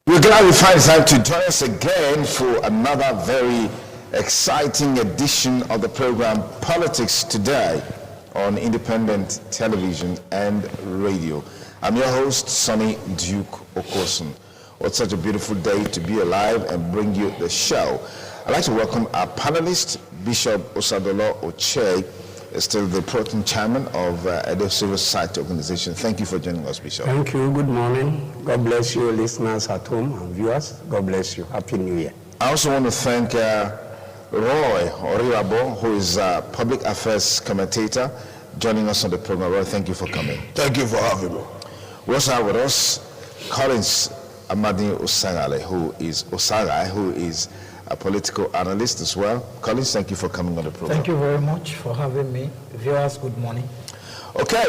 We're glad you find time to join us again for another very exciting edition of the program Politics Today on independent television and radio. I'm your host, Sonny Duke Okosun. What such a beautiful day to be alive and bring you the show. I'd like to welcome our panelist, Bishop Osadolo Oche, still the protein chairman of Edo Civil Society Organization. Thank you for joining us, Bishop. Thank you. Good morning. God bless you, listeners at home and viewers. God bless you. Happy New Year. I also want to thank Roy Oriwabo, who is a public affairs commentator, joining us on the program. Roy, thank you for coming. Thank you for having me. We also have with us Collins Amadi Osagale, who is a political analyst as well. Collins, thank you for coming on the program. Thank you very much for having me. Viewers, good morning. Okay,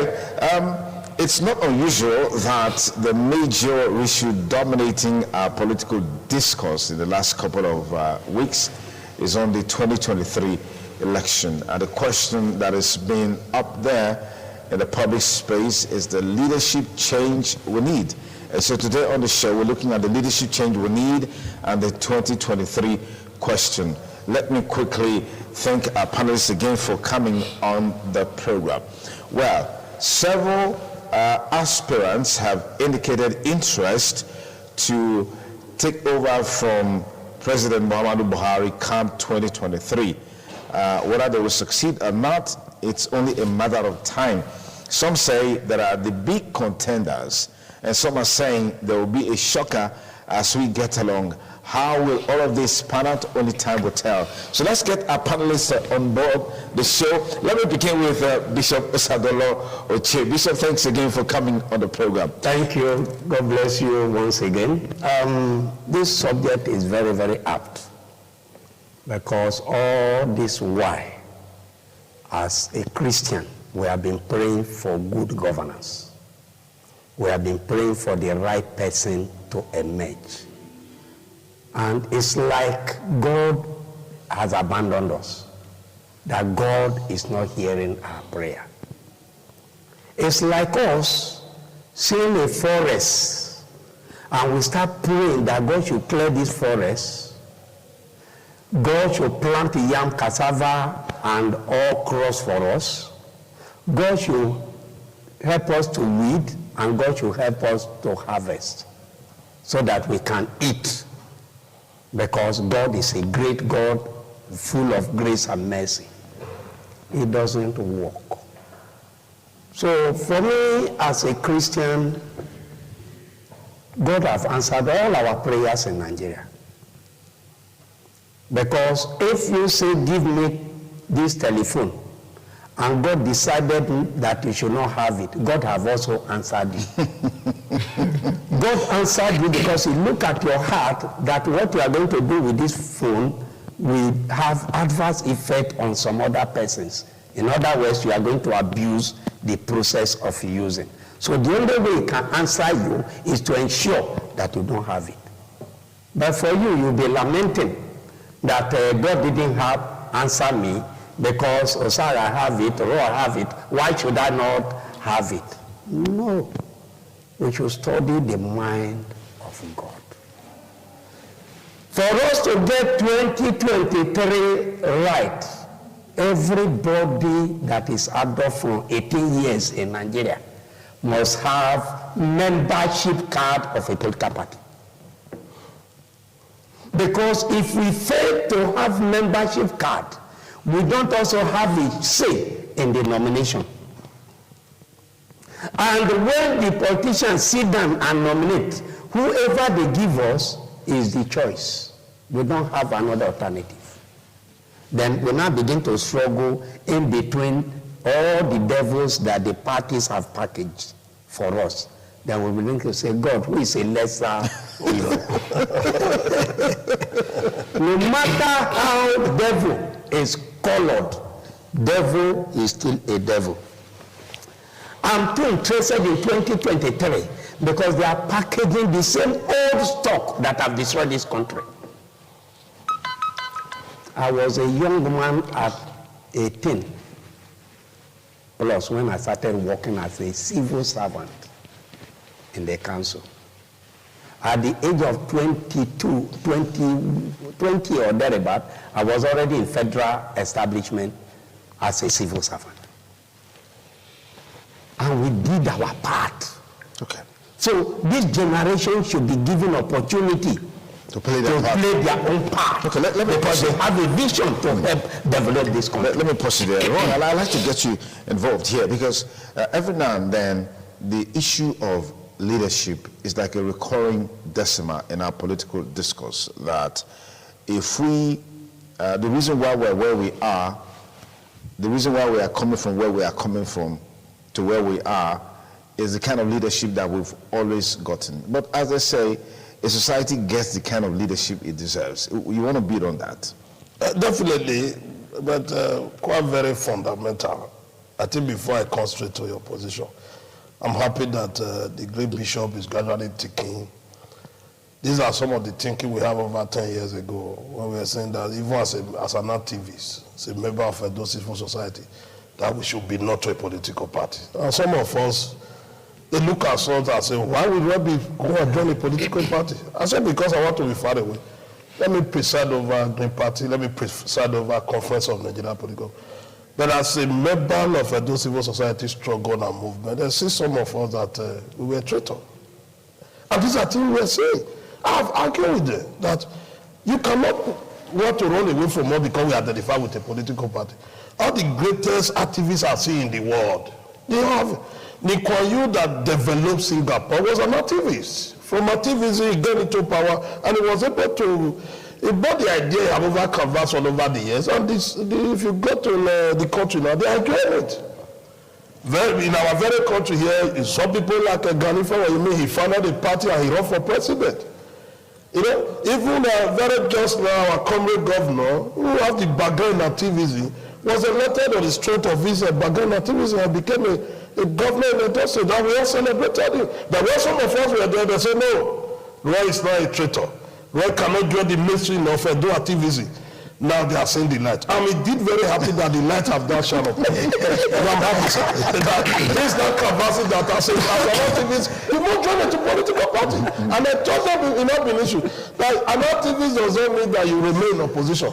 it's not unusual that the major issue dominating our political discourse in the last couple of weeks is on the 2023 election. And the question that has been up there in the public space is the leadership change we need. And so today on the show, we're looking at the leadership change we need and the 2023 question. Let me quickly thank our panelists again for coming on the program. Well, several aspirants have indicated interest to take over from President Muhammadu Buhari come 2023. Whether they will succeed or not, it's only a matter of time. Some say there are the big contenders, and some are saying there will be a shocker as we get along. How will all of this pan out? Only time will tell. So let's get our panelists on board the show. Let me begin with Bishop Osadolo Oche. Bishop, thanks again for coming on the program. Thank you. God bless you once again. This subject is very, very apt because all this while, as a Christian, we have been praying for good governance. We have been praying for the right person to emerge. And it's like God has abandoned us, that God is not hearing our prayer. It's like us seeing a forest, and we start praying that God should clear this forest. God should plant yam, cassava, and all crops for us. God should help us to weed, and God should help us to harvest so that we can eat, because God is a great God full of grace and mercy. It doesn't work. So for me as a Christian, God has answered all our prayers in Nigeria. Because if you say, give me this telephone, and God decided that you should not have it, God have also answered you. God answered you because He looked at your heart that what you are going to do with this phone will have adverse effect on some other persons. In other words, you are going to abuse the process of using. So the only way He can answer you is to ensure that you don't have it. But for you, you'll be lamenting that God didn't answer me, because Osara have it, Roa have it, why should I not have it? No. We should study the mind of God. For us to get 2023 right, everybody that is adult from 18 years in Nigeria must have membership card of a political party. Because if we fail to have membership card, we don't also have a say in the nomination. And when the politicians sit down and nominate, whoever they give us is the choice. We don't have another alternative. Then we now begin to struggle in between all the devils that the parties have packaged for us. Then we begin to say, God, who is a lesser evil? No matter how devil is colored, devil is still a devil. I'm too interested in 2023 because they are packaging the same old stock that have destroyed this country. I was a young man at 18 plus when I started working as a civil servant in the council. At the age of 20 or thereabout, I was already in federal establishment as a civil servant. And we did our part. Okay. So this generation should be given opportunity To play their own part. Okay, let me because they have a vision to help develop this country. Let me pause you there. Ron, I'd like to get you involved here because every now and then the issue of leadership is like a recurring decima in our political discourse, that if we, the reason why we're where we are, the reason why we are coming from where we are coming from to where we are is the kind of leadership that we've always gotten. But as I say, a society gets the kind of leadership it deserves. You want to build on that? Definitely, but quite very fundamental. I think before I come straight to your position, I'm happy that the great bishop is gradually taking. These are some of the thinking we have over 10 years ago when we were saying that even as an activist, as a member of a civil society, that we should be not to a political party. And some of us, they look at us and say, why would we go and join a political party? I said, because I want to be far away. Let me preside over a Green Party, let me preside over a Conference of Nigerian Political. But as a member of a civil society struggle and movement, I see some of us that we were traitors. And these are things we were saying. I've argued with them that you cannot want to run away from us because we identify with a political party. All the greatest activists I see in the world, they have. Lee Kuan Yew that developed Singapore was an activist. From activism, he got into power, and he was able to, he brought the idea of over canvas all over the years, and if you go to the country now, they are doing it. In our very country here, some people like Gani Fawehinmi, he founded a party and he ran for president. You know, even very just now, our comrade governor, who has the background in activism, was elected on the strength of his background in activism and became a governor in the state, and we all celebrated him. But when some of us were there, they said, no, Roy is not a traitor. Roy cannot join the mainstream of do activism. Now they are seeing the light. I'm indeed very happy that the light have now shone up. And I'm happy that this that canvassing that I say, as an activist, you won't join into political party. And I told them it will not be an issue. Like, an activist doesn't mean that you remain in opposition.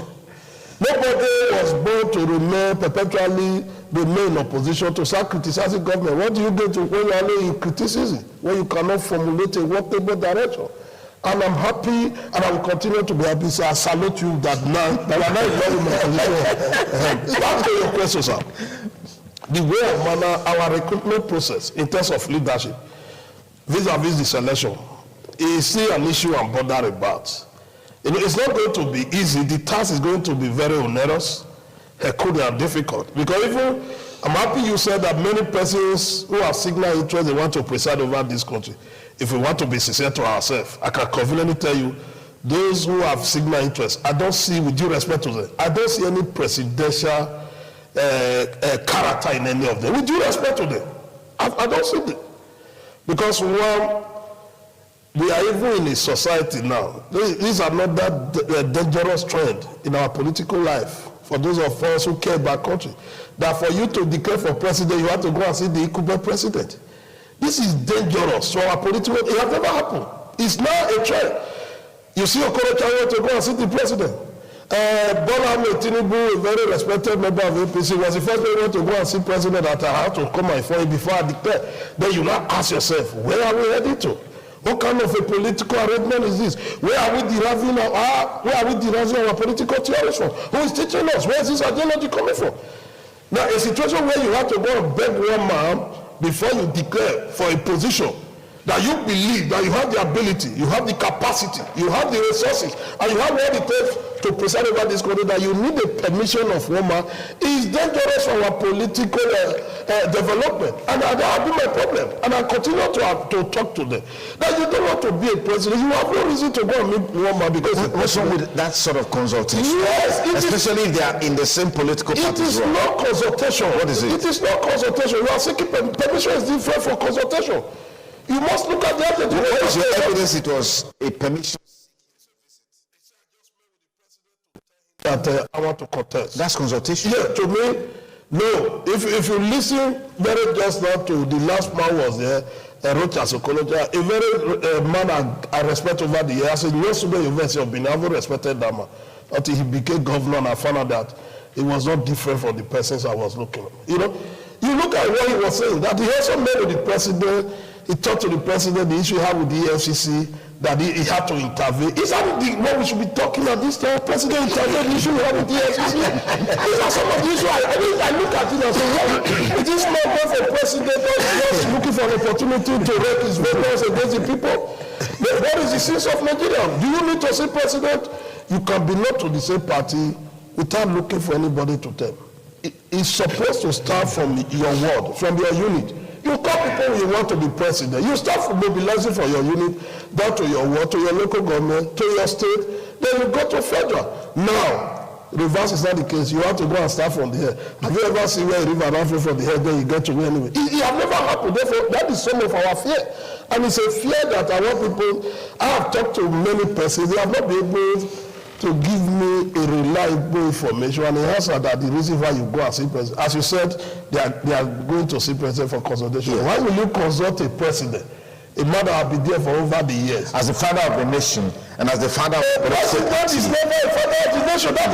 Nobody was born to perpetually remain in opposition to start criticizing government. What do you get to when you are only in criticism, when you cannot formulate a workable direction? And I'm happy, and I will continue to be happy. So I salute you that now I'm not in my position. Back to your question, sir. The way of manner, our recruitment process in terms of leadership, vis-a-vis the selection, is still an issue I'm bothered about. You know, it's not going to be easy. The task is going to be very onerous, herculean, and difficult. Because even, I'm happy you said that many persons who have signal interest, they want to preside over this country. If we want to be sincere to ourselves, I can conveniently tell you, those who have signal interest, I don't see, with due respect to them, I don't see any presidential character in any of them. With due respect to them, I don't see them. Because one, we are even in a society now. These are not that dangerous trend in our political life. For those of us who care about country, that for you to declare for president, you have to go and see the incumbent president. This is dangerous. So our political, it has never happened. It's now a trend. You see Okorocha want to go and see the president. Bola Ahmed Tinubu, a very respected member of APC, was the first person to go and see president at a house to come and inform him before I declare. Then you now ask yourself, where are we heading to? What kind of a political arrangement is this? Where are we deriving our political theories from? Who is teaching us? Where is this ideology coming from? Now, a situation where you have to go and beg one man before you declare for a position that you believe that you have the ability, you have the capacity, you have the resources, and you have what it takes to preside over this country, that you need the permission of one man, is dangerous for our political development. And that will be my problem. And I continue to talk to them. That you don't want to be a president, you have no reason to go and meet one man because... What's wrong with that sort of consultation? Yes, especially if they are in the same political party. It is not consultation. What is it? It is not consultation. You are seeking permission is different from consultation. You must look at that. What is your evidence it was a permission? That I want to contest. That's consultation. Yeah, to me, no. If you listen very just now to the last man was there, Rocha Sokoloja, a very man I respect over the years. I said, no student university of Benin, I haven't respected that man. Until he became governor and I found out that it was not different from the persons I was looking at. You know, you look at what he was saying, that he also met with the president, he talked to the president, the issue he had with the EFCC, that he had to intervene. Is that what we should be talking at this time? President intervened, the issue we have with the EFCC. These are some of the issues I look at it and say, well, it is not good for president just looking for an opportunity to wreak his voters against the people. But what is the sense of Nigeria? Do you need to say president? You can belong to the same party without looking for anybody to tell. It's supposed to start from your ward, from your unit. You call people you want to be president. You start from mobilizing for your unit, down to your ward, to your local government, to your state, then you go to federal. Now, reverse is not the case. You have to go and start from the head. Have you ever seen where a river runs from the head, then you get to where anyway? It has never happened. Therefore, that is some of our fear. And it's a fear that I want people, I have talked to many persons, they have not been able to give me a reliable information, and the answer that the reason why you go and see president, as you said, they are going to see president for consultation. Why will you consult a president? A man that has been there for over the years. As the father of the nation, and as the father of the president is never a father of the nation. That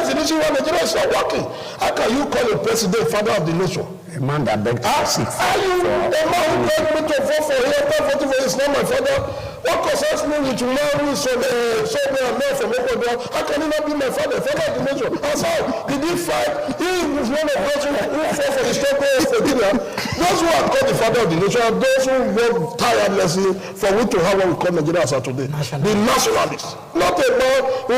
is the issue why Nigeria is not working. How can you call a president father of the nation? A man that begged for seat. Are you a man who begged me to vote for him, voting for his name, my father? What concerns me with man who is man from Ecuador? How can he not be my father of the nation? And so, did he fight? He was one of those who fought for the struggle of Nigeria. Those who are called the father of the nation are those who work tirelessly for we to have what we call Nigeria as of today. The nationalists. Not a man who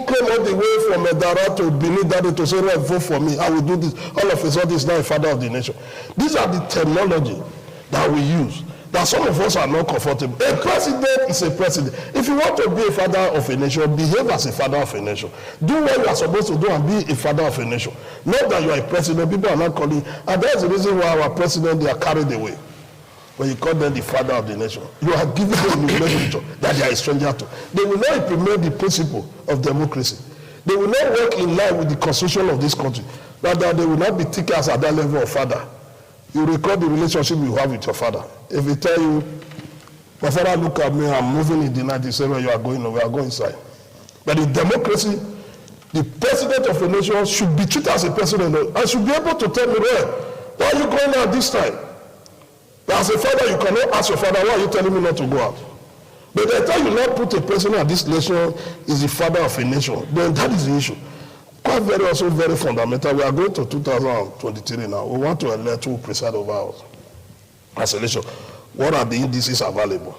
came all the way from Medara to Benin Daddy to say, well, vote for me, I will do this. All of a sudden, is now a father of the nation. These are the terminology that we use, that some of us are not comfortable. A president is a president. If you want to be a father of a nation, behave as a father of a nation. Do what you are supposed to do and be a father of a nation. Not that you are a president, people are not calling, and that's the reason why our president, they are carried away. When you call them the father of the nation, you are giving them the message that they are a stranger to. They will not implement the principle of democracy. They will not work in line with the constitution of this country. Rather, they will not be taken as at that level of father. You record the relationship you have with your father. If he tell you, my father look at me, I'm moving in the night, he say, well, you are going over, I go inside. But in democracy, the president of a nation should be treated as a president. I should be able to tell me, well, why are you going out this time? But as a father, you cannot ask your father, why are you telling me not to go out? But the time you not put a president of this nation is the father of a nation, then that is the issue. Quite very fundamental. We are going to 2023 now. We want to elect who preside over us as a nation. What are the indices available?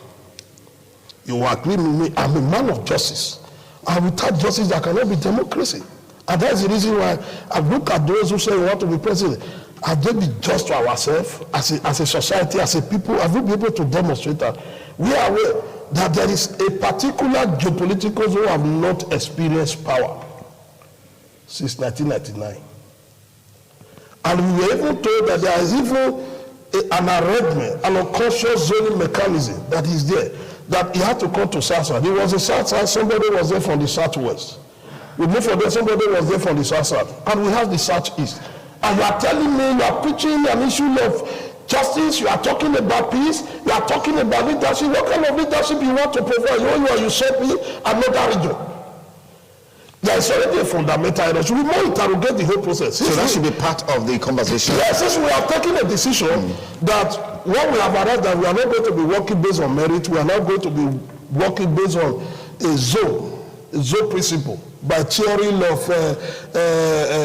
You agree with me? I'm a man of justice. And without justice, there cannot be democracy. And that's the reason why I look at those who say we want to be president. Are they be just to ourselves as a society, as a people? Have we been able to demonstrate that? We are aware that there is a particular geopolitical who have not experienced power since 1999. And we were even told that there is even an arrangement, an unconscious zoning mechanism that is there, that he had to come to South. There was a South side, somebody was there from the Southwest. We moved from there, somebody was there from the South side. And we have the Southeast. And you are telling me you are preaching an issue of justice, you are talking about peace, you are talking about leadership. What kind of leadership you want to provide? You are usurping another region. There is already a fundamental error. Should we more interrogate the whole process? So that should be part of the conversation. Yes, since we have taken a decision that what we have arrived at, we are not going to be working based on merit, we are not going to be working based on a zone principle, by theory of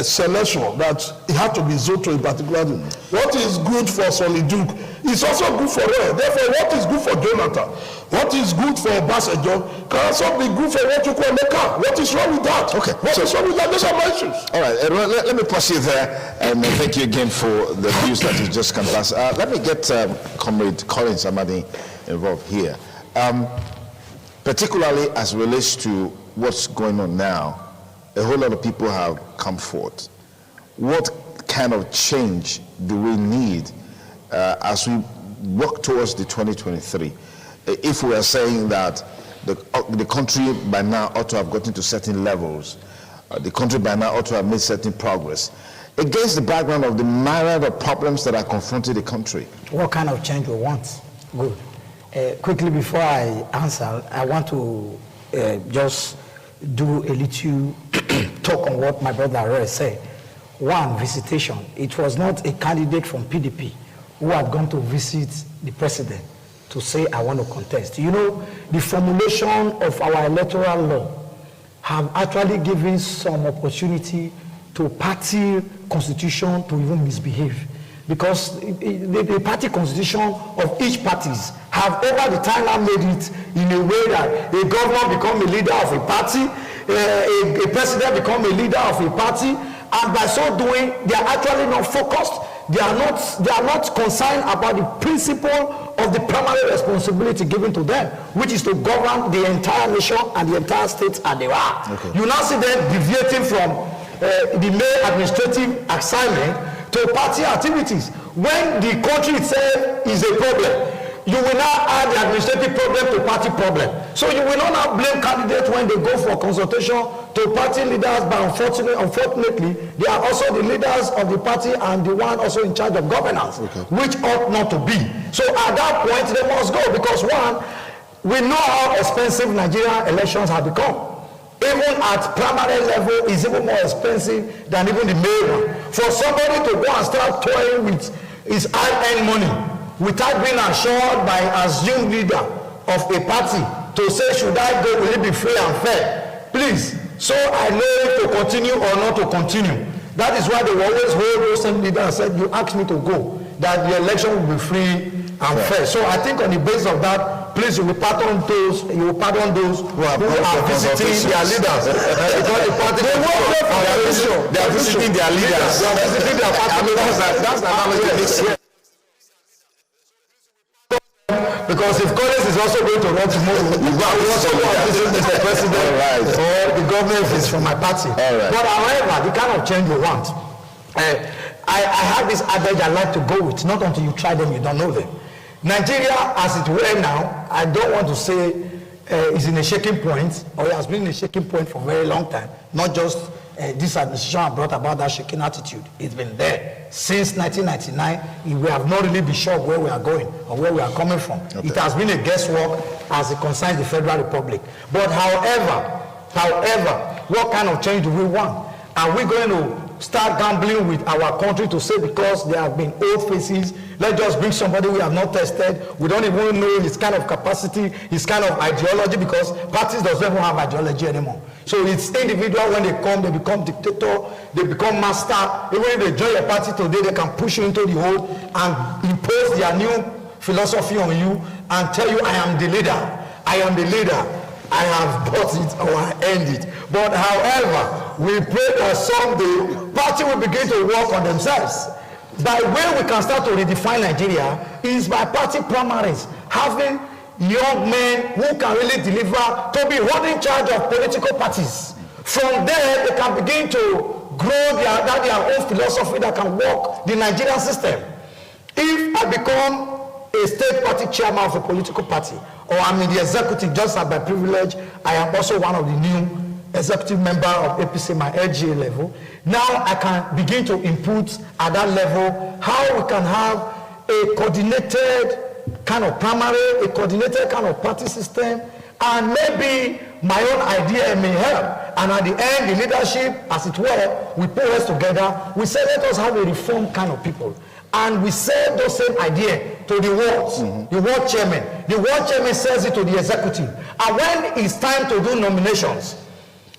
selection, that it had to be zoned to a particular thing. What is good for Sonny Duke is also good for her. Therefore, what is good for Jonathan, what is good for Obasanjo, can also be good for what you call Mecca. What is wrong with that? Okay. What is wrong with that? Those are my issues. All right, let me pause you there, and thank you again for the views that you just canvassed. Let me get Comrade Collins Amadi involved here. Particularly as relates to what's going on now, a whole lot of people have come forth. What kind of change do we need as we work towards the 2023? If we are saying that the country by now ought to have gotten to certain levels, the country by now ought to have made certain progress, against the background of the myriad of problems that are confronting the country? What kind of change we want? Good. Quickly before I answer, I want to just do a little talk on what my brother already said. One, visitation. It was not a candidate from PDP who had gone to visit the president to say, I want to contest. You know, the formulation of our electoral law have actually given some opportunity to party constitution to even misbehave. Because the party constitution of each parties have over the time now made it in a way that a governor become a leader of a party, a president become a leader of a party, and by so doing, they are actually not focused. They are not concerned about the principle of the primary responsibility given to them, which is to govern the entire nation and the entire state as they are. Okay. You now see them deviating from the main administrative assignment to party activities. When the country itself is a problem, you will now add the administrative problem to party problem. So you will not now blame candidates when they go for consultation to party leaders, but unfortunately, they are also the leaders of the party and the one also in charge of governance, which ought not to be. So at that point, they must go, because one, we know how expensive Nigerian elections have become. Even at primary level, is even more expensive than even the main one. For somebody to go and start toying with his hard-earned money without being assured by an assumed leader of a party to say, should I go, will it be free and fair? Please, so I know if to continue or not to continue. That is why they will always hold those same leaders and said, you asked me to go, that the election will be free and fair. So I think on the basis of that, please, you will pardon those who are visiting their leaders. Because the party they are visiting their leaders. They are visiting their party leaders. That's the analogy. Because if Collins is also going to run tomorrow, I will also go and visit Mr. President, or the government is from my party. But however, the kind of change we want, I have this adage I like to go with. Not until you try them, you don't know them. Nigeria, as it were now, I don't want to say is in a shaking point, or it has been in a shaking point for a very long time. Not just this administration brought about that shaking attitude. It's been there since 1999. We have not really been sure where we are going or where we are coming from. Okay. It has been a guesswork as it concerns the Federal Republic. But however, what kind of change do we want? Are we going to start gambling with our country to say because there have been old faces, let's just bring somebody we have not tested, we don't even know his kind of capacity, his kind of ideology, because parties doesn't even have ideology anymore. So it's individual. When they come, they become dictator, they become master. Even if they join your party today, they can push you into the hole and impose their new philosophy on you and tell you, I am the leader, I am the leader. I have bought it or I end it. But however, we pray that someday party will begin to work on themselves. By way we can start to redefine Nigeria is by party primaries, having young men who can really deliver, to be holding charge of political parties. From there, they can begin to grow their own philosophy that can work the Nigerian system. If I become a state party chairman of a political party, or I'm in the executive just as by privilege, I am also one of the new executive member of APC, my LGA level. Now I can begin to input at that level how we can have a coordinated kind of primary, a coordinated kind of party system, and maybe my own idea may help. And at the end, the leadership, as it were, we put us together, we say let us have a reformed kind of people. And we say those same idea to the wards, the ward chairman. The ward chairman says it to the executive. And when it's time to do nominations,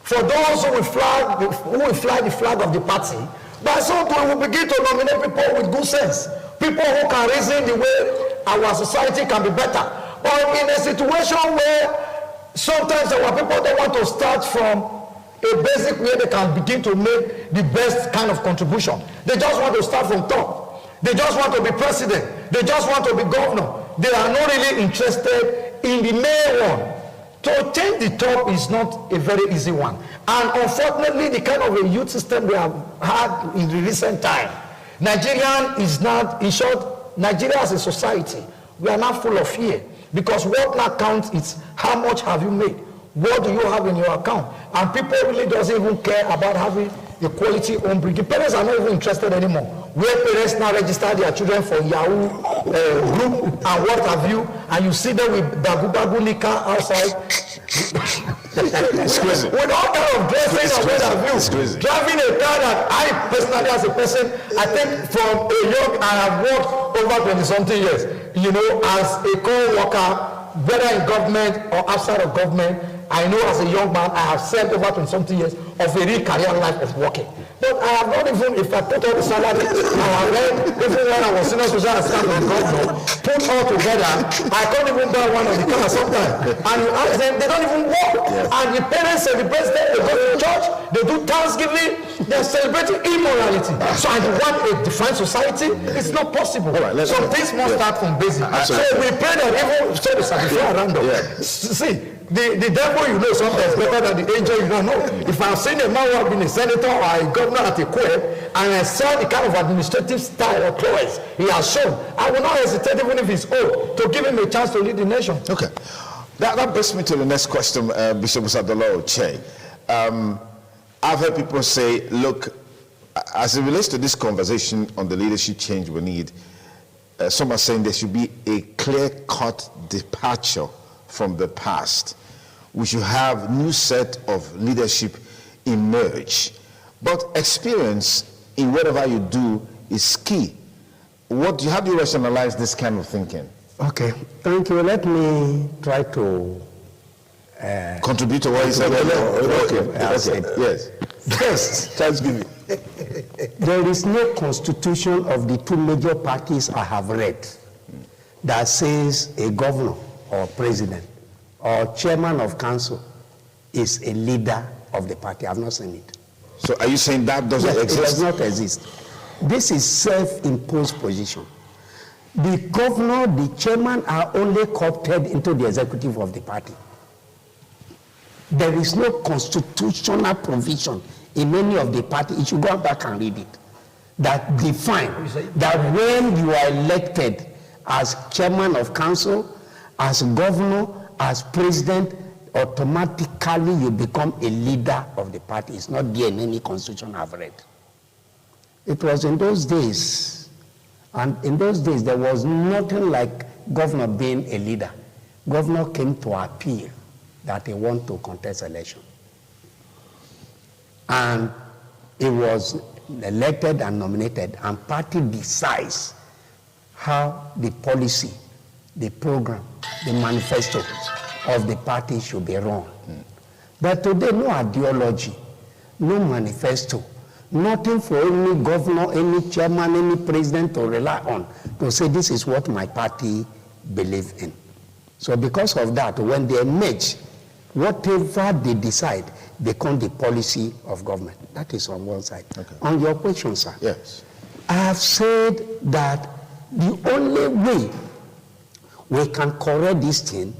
for those who will fly the flag of the party, by some time we begin to nominate people with good sense, people who can reason the way our society can be better. But in a situation where sometimes our people don't want to start from a basic way they can begin to make the best kind of contribution. They just want to start from top. They just want to be president. They just want to be governor. They are not really interested in the main one. To change the top is not a very easy one. And unfortunately, the kind of a youth system we have had in the recent time, Nigerian is not, in short, Nigeria as a society, we are not full of fear. Because what now counts is how much have you made? What do you have in your account? And people really doesn't even care about having equality home bringing. Parents are not even interested anymore. Where parents now register their children for Yahoo group and what have you, and you see them with bagu liquor outside. It's crazy. With all kind of dressing and what have you. It's crazy. Driving a car that I personally as a person, I think from a young, I have worked over 20-something years, you know, as a co-worker, whether in government or outside of government. I know as a young man, I have served over 20-something years of a real career life of working. But I have not even, if I put all the salary, I have read, even when I was senior social assistant of the governor, put all together, I can't even buy one of the cars sometimes. And you ask them, they don't even work. Yeah. And the parents and the president, they go to church, they do Thanksgiving, they're celebrating immorality. So I want a defined society. It's not possible. Right, so things must start from basic. So we pray that even so the sacrifice around us. See, the devil you know sometimes better than the angel you don't know. If I've seen a man who has been a senator or a governor at a court, and I saw the kind of administrative style or prowess he has shown, I will not hesitate even if he's old to give him a chance to lead the nation. Okay. That brings me to the next question, Bishop Osadolo Oche. I've heard people say, look, as it relates to this conversation on the leadership change we need, some are saying there should be a clear-cut departure from the past. We should have new set of leadership emerge. But experience in whatever you do is key. How do you rationalize this kind of thinking? Okay, thank you. Let me try to contribute to what you said earlier. Okay. Yes. First, Thanksgiving. there is no constitution of the two major parties I have read that says a governor or president or chairman of council is a leader of the party. I've not seen it. So are you saying that doesn't exist? It does not exist. This is self-imposed position. The governor, the chairman are only co-opted into the executive of the party. There is no constitutional provision in any of the party. You should go back and read it. That define that when you are elected as chairman of council, as governor, as president, automatically you become a leader of the party. It's not there in any constitution I've read. It was in those days, and in those days there was nothing like governor being a leader. Governor came to appeal that he want to contest election. And he was elected and nominated, and party decides how the policy, the program, the manifesto of the party should be run. But today, no ideology, no manifesto, nothing for any governor, any chairman, any president to rely on to say this is what my party believes in. So because of that, when they merge, whatever they decide become the policy of government. That is on one side. Okay. On your question, sir. Yes. I have said that the only way we can correct this thing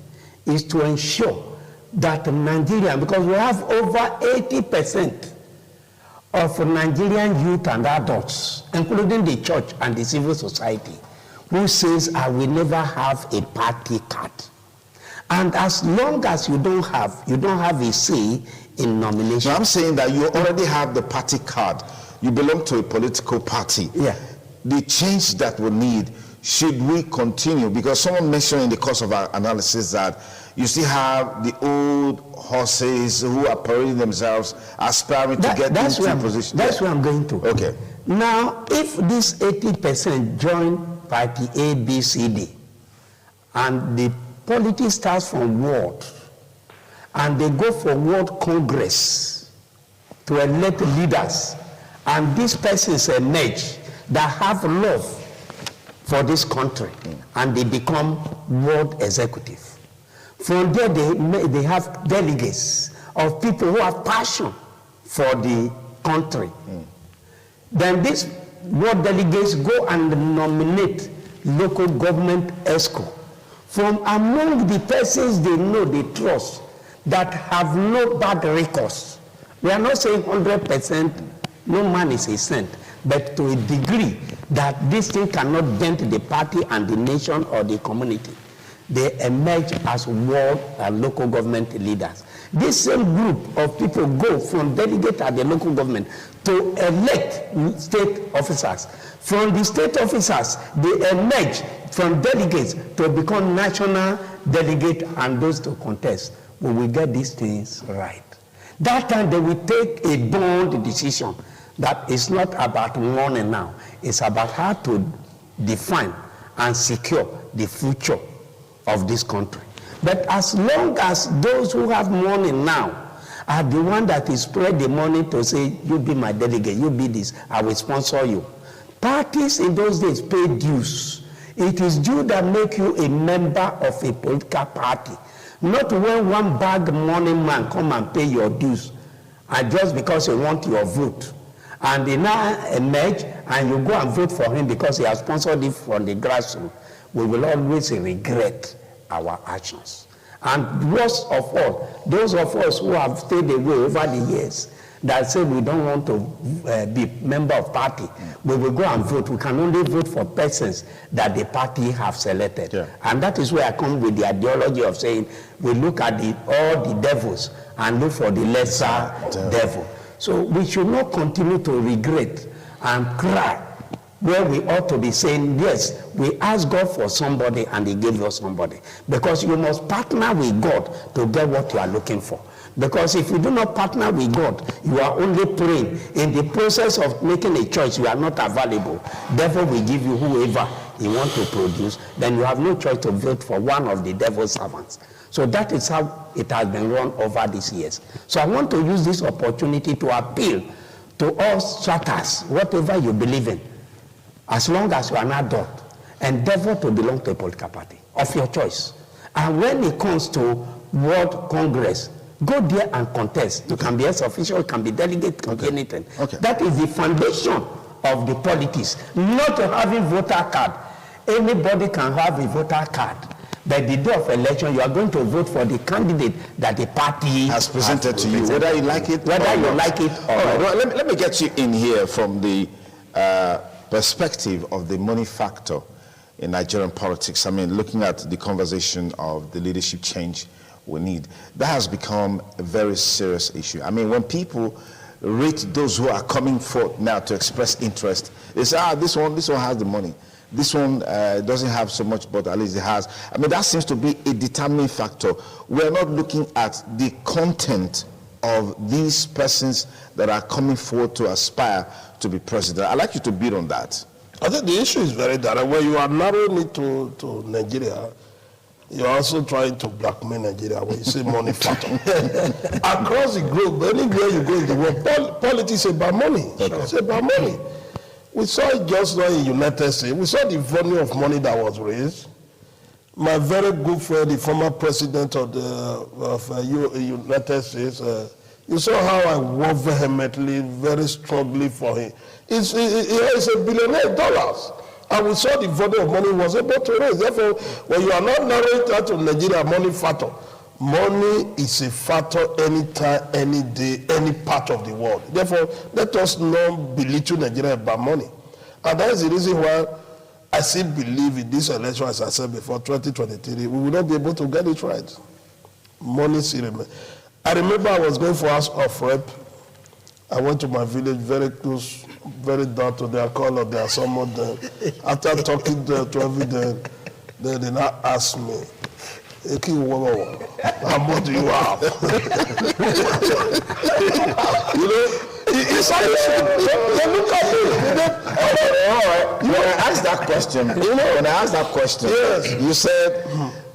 is to ensure that Nigerian, because we have over 80% of Nigerian youth and adults, including the church and the civil society, who says, I will never have a party card. And as long as you don't have a say in nomination. No, I'm saying that you already have the party card. You belong to a political party. Yeah. The change that we need, should we continue? Because someone mentioned in the course of our analysis that you still have the old horses who are parading themselves, aspiring to get into a position. That's where I'm going to. Okay. Now, if this 80% join party A, B, C, D, and the politics starts from ward, and they go for World Congress to elect leaders, and these persons emerge that have love for this country, and they become world executive. From there, they have delegates of people who have passion for the country. Then these world delegates go and nominate local government ESCO from among the persons they know, they trust, that have no bad records. We are not saying 100%, no man is a saint, but to a degree that this thing cannot dent the party and the nation or the community. They emerge as world and local government leaders. This same group of people go from delegate at the local government to elect state officers. From the state officers, they emerge from delegates to become national delegate and those to contest. We will get these things right. That time they will take a bold decision that is not about money now. It's about how to define and secure the future of this country. But as long as those who have money now are the one that is spread the money to say, you be my delegate, you be this, I will sponsor you. Parties in those days pay dues. It is due that make you a member of a political party. Not when one bag money man come and pay your dues, and just because he want your vote. And they now emerge and you go and vote for him because he has sponsored it from the grassroots. We will always regret our actions. And worst of all, those of us who have stayed away over the years that say we don't want to be member of party, we will go and vote. We can only vote for persons that the party have selected. Yeah. And that is where I come with the ideology of saying we look at all the devils and look for the lesser devil. So we should not continue to regret and cry where we ought to be saying, yes, we asked God for somebody and he gave us somebody. Because you must partner with God to get what you are looking for. Because if you do not partner with God, you are only praying. In the process of making a choice, you are not available. Therefore, we give you whoever you want to produce. Then you have no choice to vote for one of the devil's servants. So that is how it has been run over these years. So I want to use this opportunity to appeal to all strata's, whatever you believe in, as long as you are an adult, endeavor to belong to a political party of your choice. And when it comes to World Congress, go there and contest. You can be ex-official, you can be delegate, can be anything. That is the foundation of the politics, not having voter card. Anybody can have a voter card. But the day of election, you are going to vote for the candidate that the party has presented to you, whether you like it or not. Well, let me get you in here from the perspective of the money factor in Nigerian politics. I mean, looking at the conversation of the leadership change we need, that has become a very serious issue. I mean, when people rate those who are coming forth now to express interest, they say, this one has the money. This one doesn't have so much, but at least it has. I mean, that seems to be a determining factor. We're not looking at the content of these persons that are coming forward to aspire to be president. I'd like you to build on that. I think the issue is very direct. When you are narrowing it to Nigeria, you're also trying to blackmail Nigeria when you say money factor. Across the globe, anywhere you go in the world, politics is about money. It's about money. We saw it just now in the United States. We saw the volume of money that was raised. My very good friend, the former president of the United States, you saw how I worked vehemently, very strongly for him. He's a billionaire dollars. And we saw the volume of money he was able to raise. Therefore, when you are not narrowing that to Nigeria money factor, money is a factor anytime, any day, any part of the world. Therefore, let us not belittle Nigeria about money. And that is the reason why I still believe in this election, as I said before, 2023, we will not be able to get it right. Money still remains. I remember I was going for House of Rep. I went to my village, very close, very down to their call of their someone there. After talking to everything, they did not ask me, how much do you have? You know, it's an issue. They look at me. All right. When I asked that question, yes. You said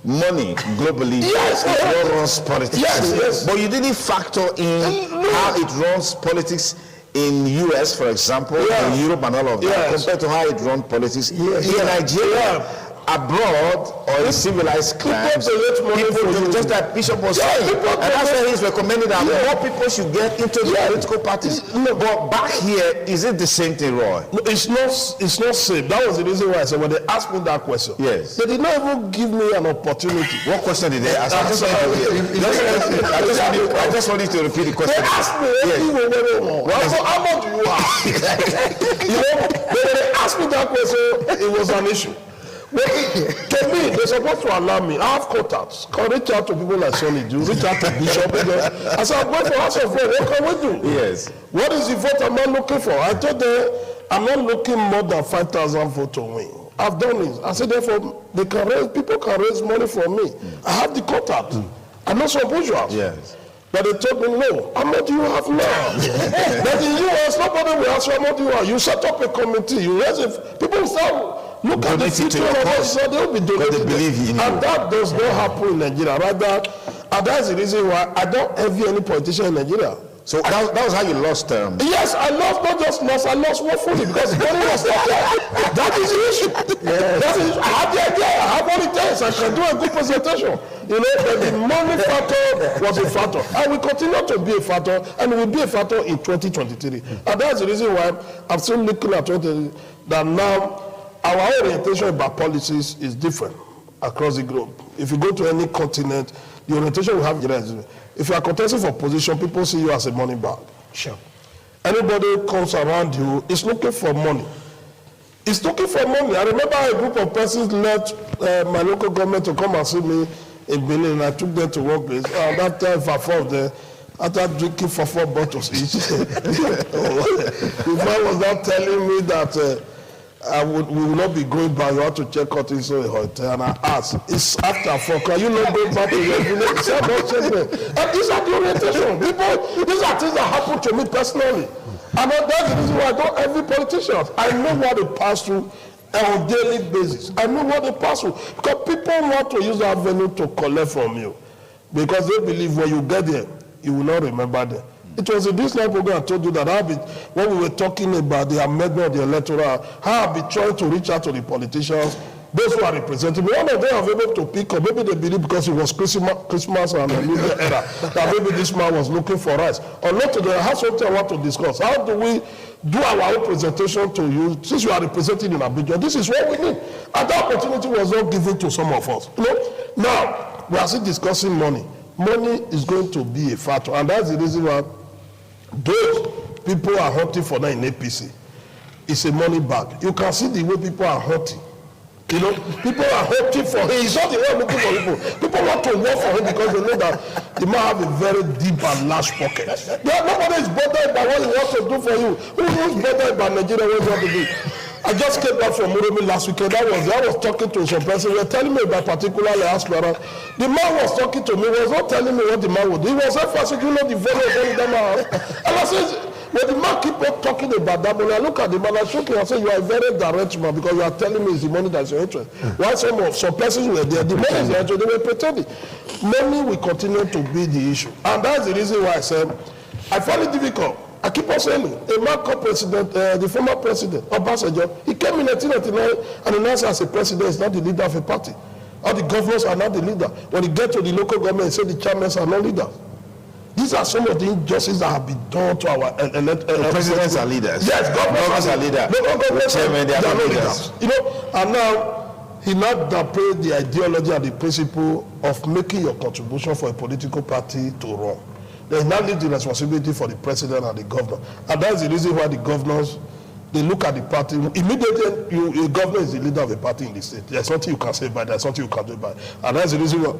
money globally is what runs politics. Yes. But you didn't factor in how it runs politics in US, for example, in Europe and all of that, compared to how it runs politics in Nigeria. Abroad or in civilized clans, people do just like Bishop was saying, and that's why he's recommending that more people should get into the political parties. But back here, is it the same thing, Roy? No, it's not safe. That was the reason why I said when they asked me that question. Yes. They did not even give me an opportunity. What question did they ask? I just want you to repeat the question. They asked me, how much do you have? You know, when they asked me that question, it was an issue. To me, they're supposed to allow me. I have contacts. Can reach out to people like Sonny do, reach out to Bishop. I said, I'm going for House of Prayer. What can we do? Yes. What is the vote I'm not looking for? I told them, I'm not looking more than 5,000 votes to win. I've done it. I said, therefore, people can raise money for me. I have the contact. I know some bourgeois. Yes. But they told me, no, how much do you have now? But in US, nobody will ask you how much do you have. You set up a committee, you raise it. People start, look at the future of us, so they'll be donating. And that does not happen in Nigeria. Rather, and that's the reason why I don't envy any politician in Nigeria. So that was how you lost Yes, I lost, not just lost, I lost woefully because the money was not there. That is the issue. Yes. That is, I have the idea, I have what it takes, I can do a good presentation. You know, but the money factor was a factor. And we continue to be a factor, and it will be a factor in 2023. And that's the reason why I'm still looking at that now our orientation about policies is different across the globe. If you go to any continent, the orientation we have is if you are contesting for position, people see you as a money bag. Sure. Anybody who comes around you is looking for money. It's looking for money. I remember a group of persons left my local government to come and see me in Benin, and I took them to one place. And that time, for 4 of them, after drinking for 4 bottles each, the man was not telling me that we will not be going back. You have to check out into a hotel. And I asked, it's after 4. Can you not go back to your village? He said, no, check me. And these are the orientation. People, these are things that happen to me personally. And that's the reason why I don't envy politicians. I know what they pass through on a daily basis. I know what they pass through. Because people want to use that avenue to collect from you. Because they believe when you get there, you will not remember them. It was in this live program I told you that when we were talking about the amendment of the electoral, how I've been trying to reach out to the politicians, those who are representing me. One of them have been able to pick up, maybe they believe because it was Christmas and the New Year era, that maybe this man was looking for rice. Or not today, I have something I want to discuss. How do we do our own presentation to you, since you are representing in Abidjan? This is what we need. And that opportunity was not given to some of us. You know? Now, we are still discussing money. Money is going to be a factor, and that's the reason why those people are hunting for that in APC. It's a money bag. You can see the way people are hunting. You know, people are hunting for him. He's not the one looking for people. People want to work for him because they know that he might have a very deep and large pocket. Nobody is bothered by what he wants to do for you. Who is bothered by Nigeria what he wants to do? I just came back from Muromi last weekend. I was talking to some person. They were telling me about particularly aspirant. The man was talking to me. He was not telling me what the man would do. He was emphasizing, you know, the value of them. And I said, when the man keep on talking about that money, I look at the man, I shook him and said, you are a very direct man because you are telling me it's the money that's your interest. While some persons were there, the money is their interest, they were pretending. Money will continue to be the issue. And that's the reason why I said, I find it difficult. I keep on saying, a man called president, the former president, Obasanjo, he came in 1999 and announced as a president, he's not the leader of a party. All the governors are not the leader. When he gets to the local government, he said the chairmen are not leaders. These are some of the injustices that have been done to our presidents are leaders. Yes, governors are leaders. The chairman, they are not leaders. You know, and now he not downplayed the ideology and the principle of making your contribution for a political party to run. They now leave the responsibility for the president and the governor. And that's the reason why the governors, they look at the party. Immediately, a governor is the leader of a party in the state. There's nothing you can say about it. There's nothing you can do about it. And that's the reason why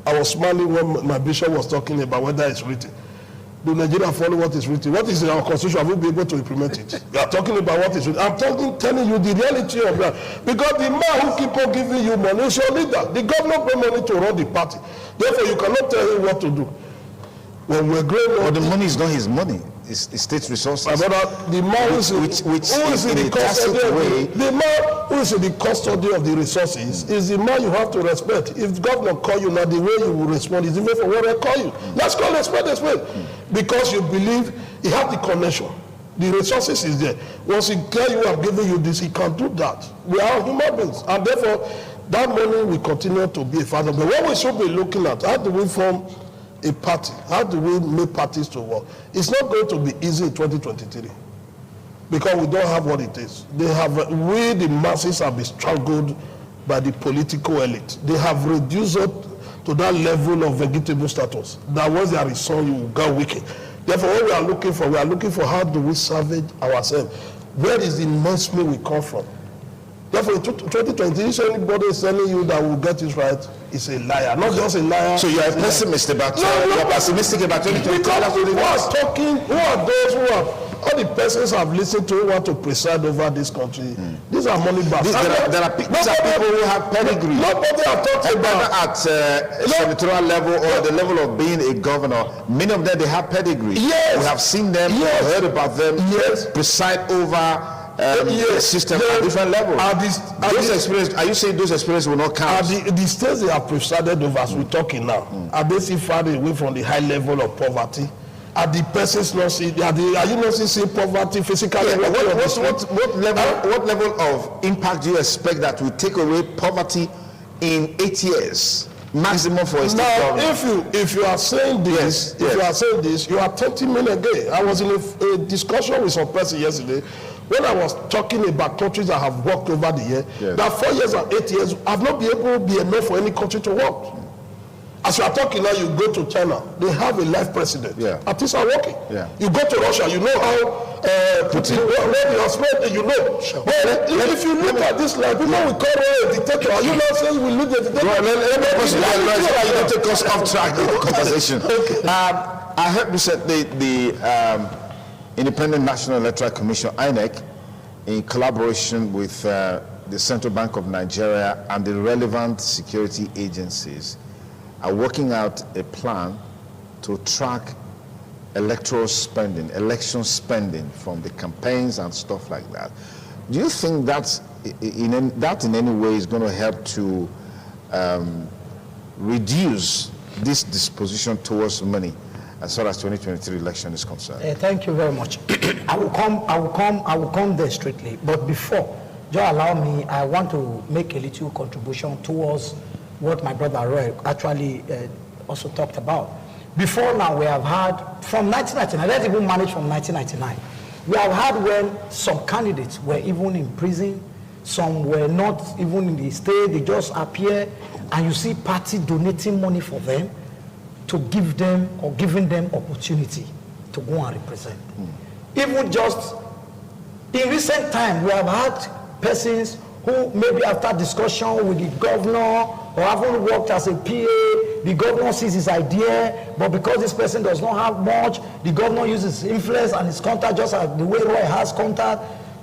I was smiling when my bishop was talking about whether it's written. Do Nigeria follow what is written? What is in our constitution? Will we be able to implement it? We are talking about what is written. I'm telling you the reality of that. Because the man who keep on giving you money is your leader. The governor pay money to run the party. Therefore, you cannot tell him what to do. When we're growing up, but the money is not his money. It's state resources. The man who is in the custody of the resources is the man you have to respect. If governor call you, now the way you will respond is even for what I call you. Let's call respect. Because you believe he have the connection. The resources is there. Once he tell you I'm giving you this, he can't do that. We are human beings. And therefore, that money will continue to be a factor. But what we should be looking at, how do we form a party? How do we make parties to work? It's not going to be easy in 2023 because we don't have what it is. We, the masses, have been strangled by the political elite. They have reduced it to that level of vegetable status that once there is sun, you will go wicked. Therefore, what we are looking for how do we salvage ourselves? Where is the immense meal we come from? Therefore, 2020, if anybody is telling you that we'll get it right, is a liar. Not just a liar. So you are a pessimist about you're pessimistic about 2020. Because who are talking, who are those who are, all the persons I've listened to who want to preside over this country, these are money bags. These are people who have pedigree. Nobody have talked about at electoral level or the level of being a governor. Many of them, they have pedigree. Yes. We have seen them, heard about them, preside over the system at different levels. Are you saying those experiences will not count? The states they have presided over, as we're talking now, are they still far away from the high level of poverty? Are the persons not seeing? Are you not seeing poverty physically? What level of impact do you expect that will take away poverty in 8 years? Maximum for a state government. If you are saying this, you are tempting me again. I was in a discussion with some person yesterday when I was talking about countries that have worked over the year. That 4 years and 8 years have not been able to be enough for any country to work. As you are talking now, you go to China, they have a life president. Artists are working. You go to Russia, you know how Putin, you know. If you look at this life, people will call it a dictator. Are you not saying we look at the dictator? Let me take us off track in the conversation. I heard you said the Independent National Electoral Commission, INEC, in collaboration with the Central Bank of Nigeria and the relevant security agencies, are working out a plan to track electoral spending, election spending from the campaigns and stuff like that. Do you think that in any way is going to help to reduce this disposition towards money as far as 2023 election is concerned? Thank you very much. I will come there straightly. But before, just allow me, I want to make a little contribution towards what my brother Roy actually also talked about. Before now, we have had, from 1999, let's even manage from 1999, we have had when some candidates were even in prison, some were not even in the state, they just appear, and you see party donating money for them to give them or giving them opportunity to go and represent. Even just in recent time, we have had persons who maybe after discussion with the governor or haven't worked as a PA, the governor sees his idea, but because this person does not have much, the governor uses his influence and his contact, just as the way Roy has contact,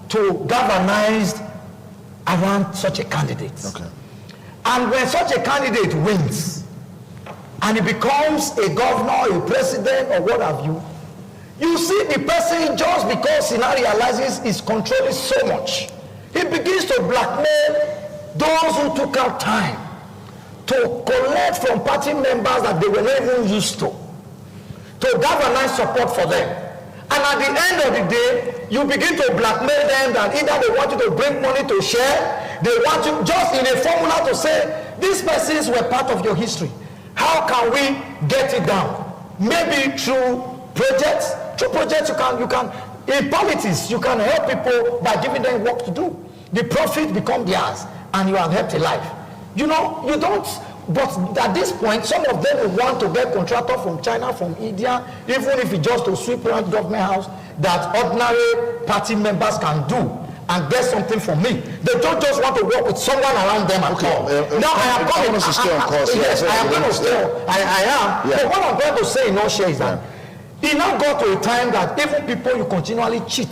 to galvanize around such a candidate. And when such a candidate wins, and he becomes a governor, a president, or what have you, you see the person, just because he now realizes he's controlling so much, he begins to blackmail those who took out time to collect from party members that they were not even used to galvanize support for them. And at the end of the day, you begin to blackmail them that either they want you to bring money to share, they want you just in a formula to say, these persons were part of your history. How can we get it down? Maybe through projects. Through projects, you can in politics, you can help people by giving them work to do. The profit becomes theirs, and you have helped a life. You know, you don't, but at this point, some of them will want to get contractor from China, from India, even if it's just to sweep around government house, that ordinary party members can do and get something from me. They don't just want to work with someone around them at all. Now I am going to stay on course. Yes, I am going to stay. I am. But what I'm going to say in all share is that it now got to a time that even people you continually cheat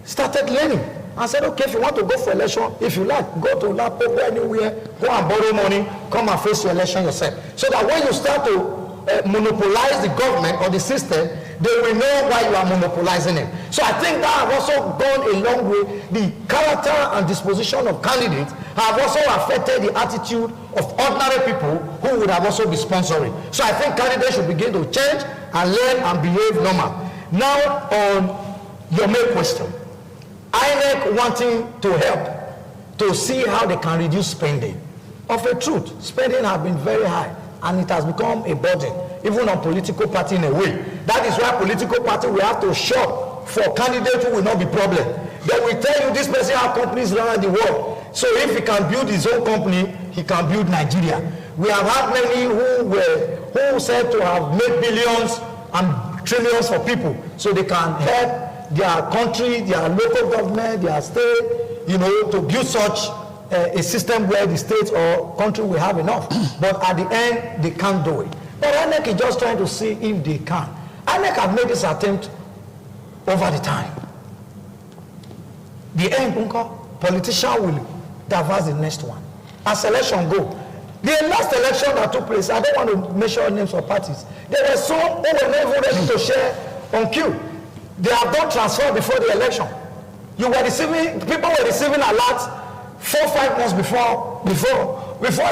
started learning and said, okay, if you want to go for election, if you like, go to Lapo, go anywhere, go and borrow money, come and face your election yourself. So that when you start to monopolize the government or the system, they will know why you are monopolizing it. So I think that have also gone a long way. The character and disposition of candidates have also affected the attitude of ordinary people who would have also been sponsoring. So I think candidates should begin to change and learn and behave normal. Now on your main question, INEC wanting to help to see how they can reduce spending. Of a truth, spending has been very high and it has become a burden, even on political party in a way. That is why political party will have to shop for candidates who will not be problem. They will tell you this person has companies around the world. So if he can build his own company, he can build Nigeria. We have had many who said to have made billions and trillions for people so they can help their country, their local government, their state, to build such a system where the state or country will have enough. But at the end, they can't do it. But INEC is just trying to see if they can. INEC have made this attempt over the time. The end, politician will diverse the next one. As election go, the last election that took place, I don't want to mention names of parties. There were some who were not even ready to share on queue. They have done transfer before the election. People were receiving alerts 4-5 months before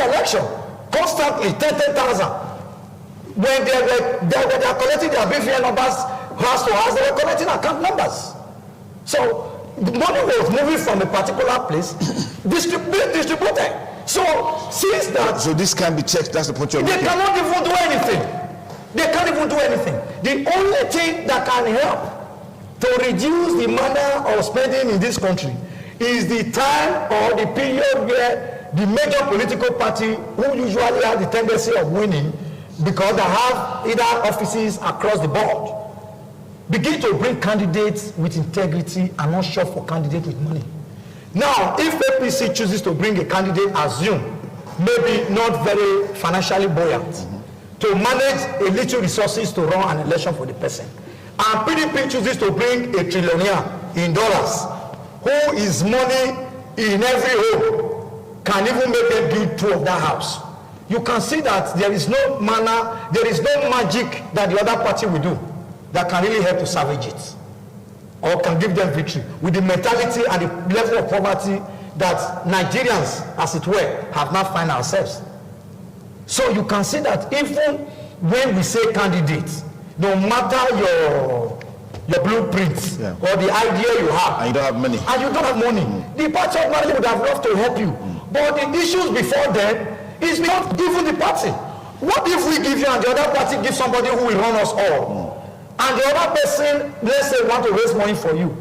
election, constantly 10,000. When they were collecting their BVN numbers house to house, they were collecting account numbers. So the money was moving from a particular place, distributed. So since that, so this can be checked. That's the point you're making. They cannot even do anything. They can't even do anything. The only thing that can help to reduce the manner of spending in this country is the time or the period where the major political party, who usually have the tendency of winning because they have either offices across the board, begin to bring candidates with integrity and not shop for candidates with money. Now, if APC chooses to bring a candidate, assume, maybe not very financially buoyant, to manage a little resources to run an election for the person, and PDP chooses to bring a trillionaire in dollars, who is money in every home, can even make them build 2 of that house. You can see that there is no manner, there is no magic that the other party will do that can really help to salvage it or can give them victory with the mentality and the level of poverty that Nigerians, as it were, have not found ourselves. So you can see that even when we say candidates, no matter your blueprints or the idea you have, and you don't have money, the party of money would have loved to help you. But the issues before them is not even the party. What if we give you and the other party gives somebody who will run us all? And the other person, let's say, want to raise money for you.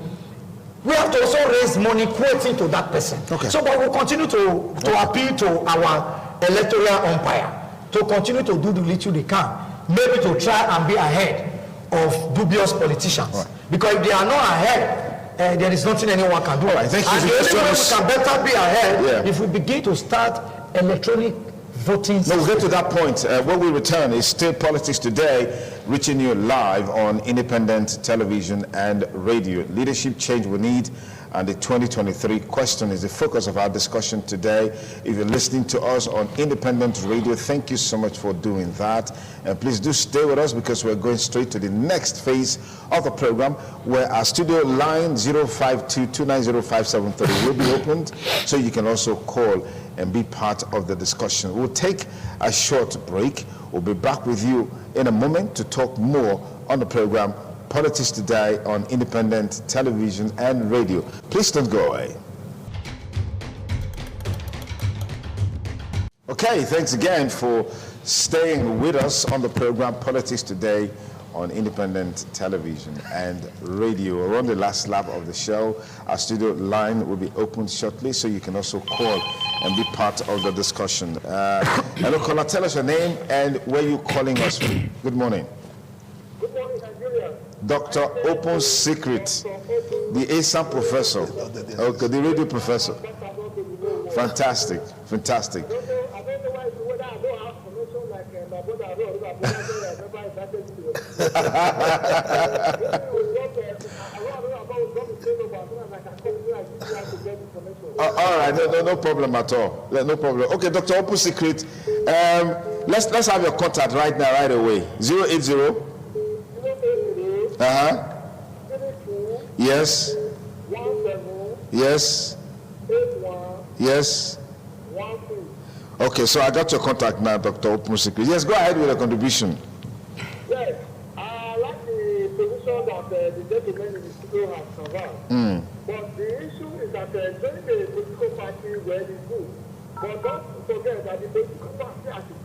We have to also raise money quoting to that person. Okay. So, but we'll continue to appeal to our electoral umpire to continue to do the little they can, maybe to try and be ahead of dubious politicians. Right. Because if they are not ahead, there is nothing anyone can do. Right. Thank you. And the only way we can better be ahead if we begin to start electronic voting. No, we'll get to that point. When we return, is Still Politics Today, reaching you live on independent television and radio. Leadership change we need, and the 2023 question is the focus of our discussion today. If you're listening to us on independent radio, thank you so much for doing that. And please do stay with us, because we're going straight to the next phase of the program, where our studio line 052-290-5730 will be opened, so you can also call and be part of the discussion. We'll take a short break. We'll be back with you in a moment to talk more on the program Politics Today on independent television and radio. Please don't go away. Okay, thanks again for staying with us on the program Politics Today on independent television and radio. We're on the last lap of the show. Our studio line will be opened shortly, so you can also call and be part of the discussion. Hello, caller, tell us your name and where you're calling us from. Good morning. Good morning, Nigeria. Dr. Open Secret, the ASAM professor. Okay, the radio professor. Fantastic, fantastic. I don't know whether I don't have promotion like my brother all right, no problem at all. No problem. Okay, Dr. Open Secret, let's have your contact right now, right away. 080. Yes. 17 Yes. 81 Yes. 13. Okay, so I got your contact now, Dr. Open Secret. Yes, go ahead with the contribution. Yes, I like the position that the gentleman in the studio has covered. But the issue is that joining the political party well is good. But don't forget that the political party as it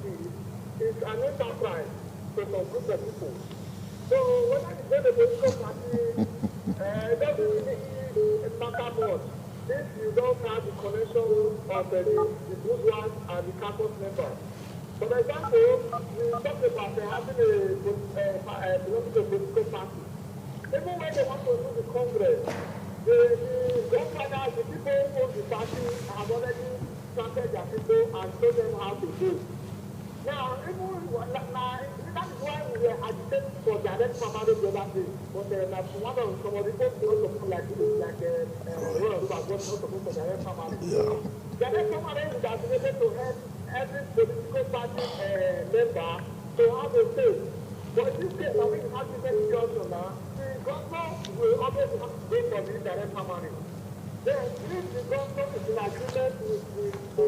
is an enterprise to some group of people. So when I join the political party, it doesn't really matter much if you don't have the connection of the bourgeois and the campus members. For example, we talk about having belonging to a political party. Even when they want to do the Congress, the governors, the people who own the party have already started their people and told them how to do. Now, that is why we were agitating for direct primary the other day. But one of some of the people not supposed like this, like one of them was not supposed to direct primary. Yeah. Direct primary is able to help every political party member to have a say. But in this case, I mean, as you said, Johnson, the government will always have to go for the direct primary. Then, if the government is in agreement with the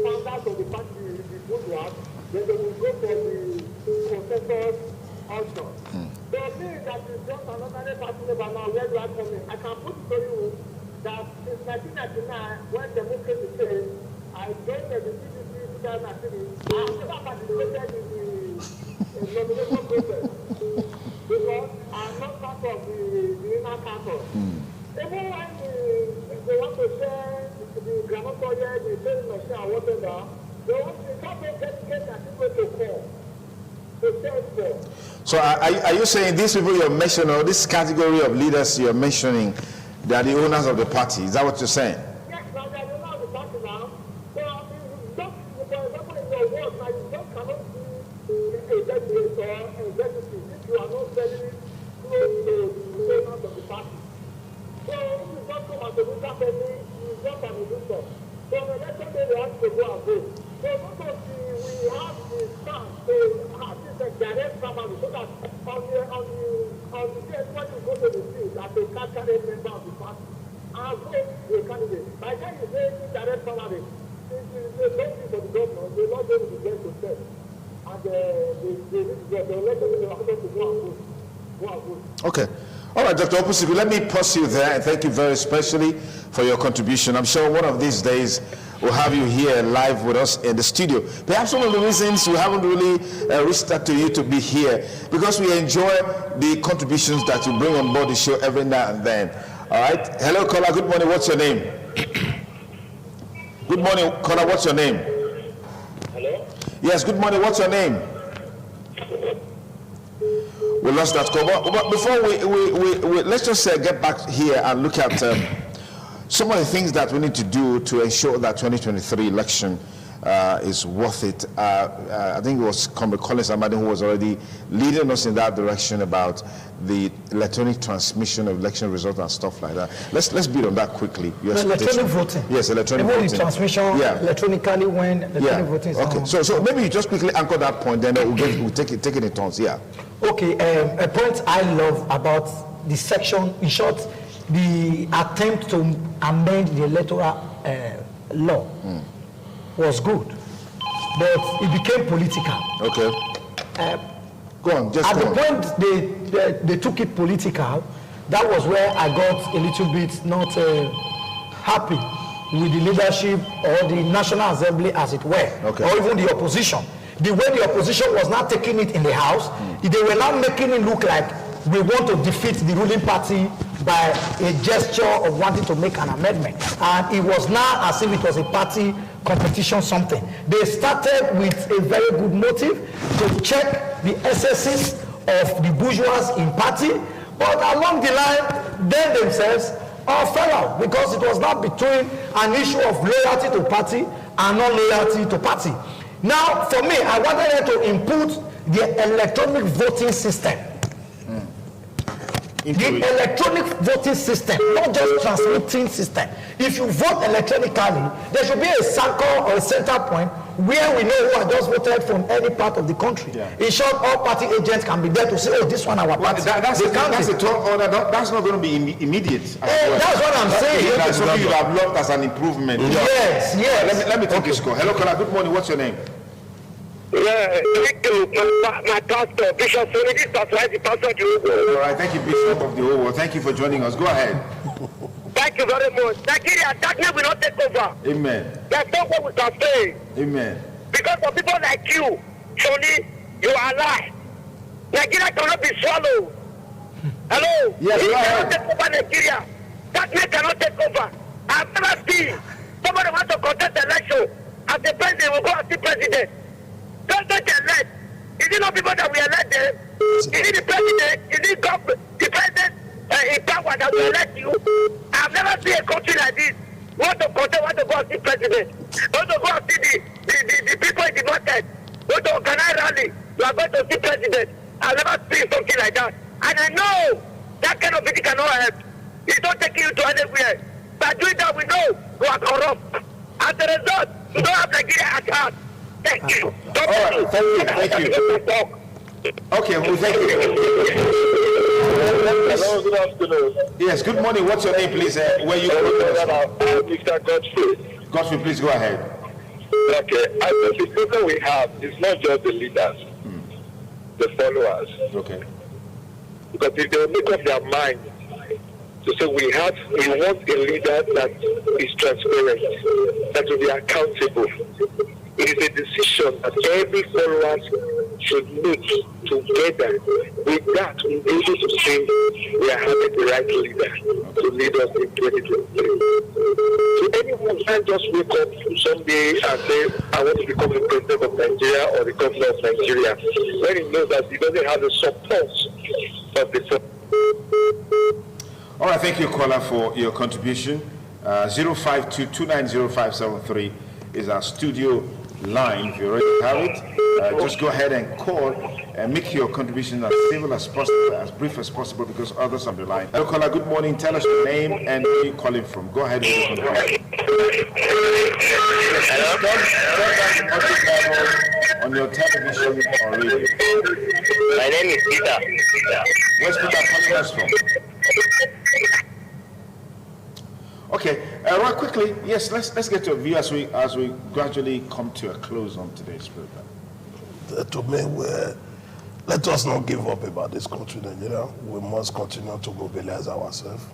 founders of the party, the bourgeois, then they will go for the consensus option. So me, that is just another party member now, where do I come in? I can put it to you that since 1999, when democracy came, I joined the PDP 2003. I have never participated in the nomination process because I'm not part of the inner council. Even when they want to share the grammatoria, the same machine or whatever, they want to dedicate their people to call, to sell for. So are you saying these people you're mentioning, or this category of leaders you're mentioning, they are the owners of the party? Is that what you're saying? Yes, now they are the owners of the party now. So, just, for example, in your work, now you just cannot be a delegate or a executive if you are not very close to the owners of the party. So, if you just come as a local family, you just an investor. So, on election day, they have to go and vote. So, most of we have the chance to have this direct family so that on the day when you go to the field as a candidate member of the party and vote the candidate. By the time you say direct family, they don't be for the government, they're not going to get to step. And the election will have to go and vote. Okay. All right, Dr. Opusiku, let me pause you there and thank you very specially for your contribution. I'm sure one of these days we'll have you here live with us in the studio. Perhaps one of the reasons we haven't really reached out to you to be here because we enjoy the contributions that you bring on board the show every now and then. All right. Hello, caller. Good morning. What's your name? Good morning, caller. What's your name? Hello? Yes, good morning. What's your name? We lost that call. But before we let's just get back here and look at some of the things that we need to do to ensure that 2023 election is worth it. I think it was Comrade Collins Amadi who was already leading us in that direction about the electronic transmission of election results and stuff like that. Let's build on that quickly. Electronic voting. Yes, electronic voting. voting. Transmission electronically when electronic voting is okay. on. So maybe you just quickly anchor that point, then we'll take it in turns. Yeah. Okay, a point I love about the section, in short, the attempt to amend the electoral law was good, but it became political. Okay. Go on, just at go the on. point they took it political, that was where I got a little bit not happy with the leadership or the National Assembly, as it were, or even the opposition. The way the opposition was not taking it in the House, they were now making it look like we want to defeat the ruling party by a gesture of wanting to make an amendment. And it was now as if it was a party competition something. They started with a very good motive to check the excesses of the bourgeois in party, but along the line, they themselves fell out because it was not between an issue of loyalty to party and non-loyalty to party. Now, for me, I wanted to input the electronic voting system. The electronic voting system, not just transmitting system. If you vote electronically, there should be a circle or a center point where we know who has just voted from any part of the country. In short, all party agents can be there to say, oh, this one our party. That's a tall order. That's not going to be immediate. That's what I'm saying. That's something you have loved as an improvement. Yes, yes. Let me take this call. Hello, caller. Good morning. What's your name? Yeah, thank you, my pastor, Bishop Sonidi, the pastor of the whole world. All right, thank you, Bishop of the whole world. Thank you for joining us. Go ahead. Thank you very much. Nigeria, darkness will not take over. Amen. There's no way we can stay. Amen. Because of people like you, Sonny, you are alive. Nigeria cannot be swallowed. Hello? Yes, He go cannot ahead. take over Nigeria. Darkness cannot take over. I've never seen somebody want to contest the election as the president will go as the president. President elect. Is it not people that we elect them? Is it the president? Is it government? The president in power that will elect you. I've never seen a country like this. Want to contest, want to go and see president. Want to go and see the people in the market. Want to organize rally. You are going to see president. I've never seen something like that. And I know that kind of thing cannot help. It's not taking you to anywhere. By doing that, we know you are corrupt. As a result, you don't have Nigeria at heart. Thank you. All right, thank you. Okay, well, thank you. Hello, good afternoon. Yes, good morning. What's your name, please? Where you Mr. Godfrey. Godfrey, please go ahead. Okay, I think the problem we have is not just the leaders, the followers. Okay. Because if they make up their mind to say we want a leader that is transparent, that will be accountable. It is a decision that every follower should make together. With that, we'll be able to say we are having the right leader to lead us in 2023. So anyone can't just wake up someday and say, I want to become the president of Nigeria or the governor of Nigeria, when he knows that he doesn't have the support of the. All right, thank you, caller, for your contribution. 052-290-573 is our studio line. If you already have it, just go ahead and call and make your contribution as civil as possible, as brief as possible, because others on the line. Hello, caller, good morning. Tell us your name and where you're calling from. Go ahead with your contribution. Hello? On your television or radio. My name is Peter. Where's Peter calling us from? Okay, right quickly, yes, let's get to a view as we gradually come to a close on today's program. To me, let us not give up about this country, Nigeria. We must continue to mobilize ourselves.